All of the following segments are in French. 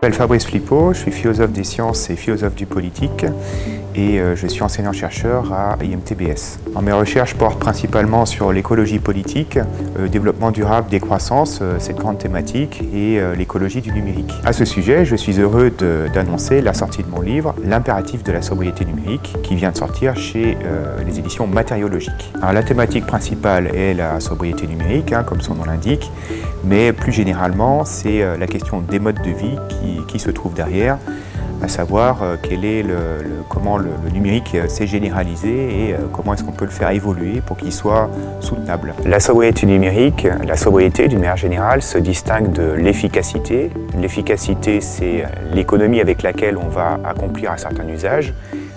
m'appelle Fabrice Flippo, je suis philosophe des sciences et philosophe du politique et je suis enseignant-chercheur à IMTBS. Mes recherches portent principalement sur l'écologie politique, le développement durable des croissances, cette grande thématique, et l'écologie du numérique. À ce sujet, je suis heureux d'annoncer la sortie de mon livre « L'impératif de la sobriété numérique » qui vient de sortir chez les éditions Matériologiques. Alors, la thématique principale est la sobriété numérique, comme son nom l'indique, mais plus généralement, c'est la question des modes de vie qui se trouve derrière, à savoir comment le numérique s'est généralisé et comment est-ce qu'on peut le faire évoluer pour qu'il soit soutenable. La sobriété numérique, la sobriété d'une manière générale, se distingue de l'efficacité. L'efficacité, c'est l'économie avec laquelle on va accomplir un certain usage,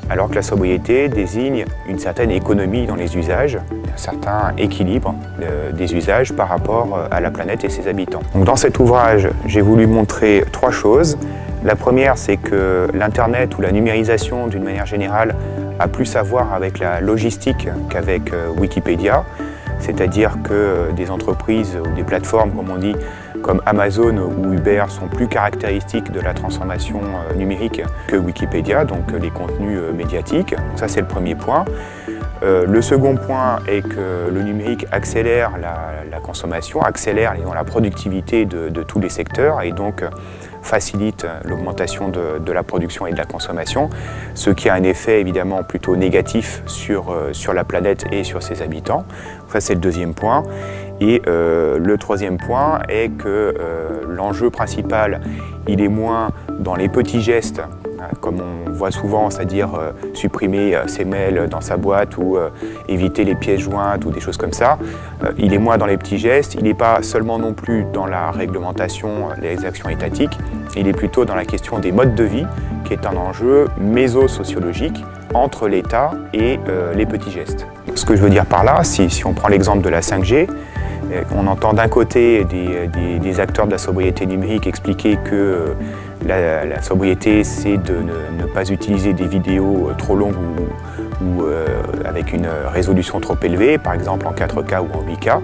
alors que la sobriété désigne une certaine économie dans les usages, un certain équilibre des usages par rapport à la planète et ses habitants. Donc dans cet ouvrage, j'ai voulu montrer trois choses. La première, c'est que l'Internet ou la numérisation, d'une manière générale, a plus à voir avec la logistique qu'avec Wikipédia. C'est-à-dire que des entreprises ou des plateformes, comme on dit, comme Amazon ou Uber, sont plus caractéristiques de la transformation numérique que Wikipédia, donc les contenus médiatiques. Ça, c'est le premier point. Le second point est que le numérique accélère la consommation, accélère la productivité de tous les secteurs et donc facilite l'augmentation de la production et de la consommation, ce qui a un effet évidemment plutôt négatif sur la planète et sur ses habitants. Ça, c'est le deuxième point. Et le troisième point est que l'enjeu principal, il est moins dans les petits gestes, comme on voit souvent, c'est-à-dire supprimer ses mails dans sa boîte ou éviter les pièces jointes ou des choses comme ça. Il est moins dans les petits gestes, il n'est pas seulement non plus dans la réglementation, les actions étatiques, il est plutôt dans la question des modes de vie, qui est un enjeu méso-sociologique entre l'État et les petits gestes. Ce que je veux dire par là, si on prend l'exemple de la 5G, on entend d'un côté des acteurs de la sobriété numérique expliquer que la sobriété, c'est de ne pas utiliser des vidéos trop longues ou avec une résolution trop élevée, par exemple en 4K ou en 8K.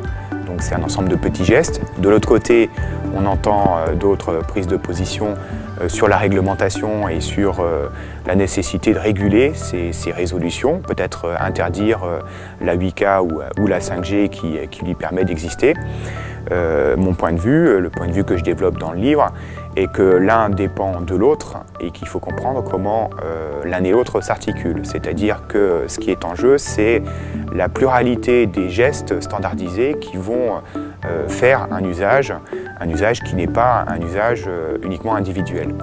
Donc c'est un ensemble de petits gestes. De l'autre côté, on entend d'autres prises de position sur la réglementation et sur la nécessité de réguler ces résolutions, peut-être interdire la 8K ou la 5G qui lui permet d'exister. Mon point de vue, le point de vue que je développe dans le livre, est que l'un dépend de l'autre et qu'il faut comprendre comment l'un et l'autre s'articulent. C'est-à-dire que ce qui est en jeu, c'est la pluralité des gestes standardisés qui vont faire un usage qui n'est pas un usage uniquement individuel.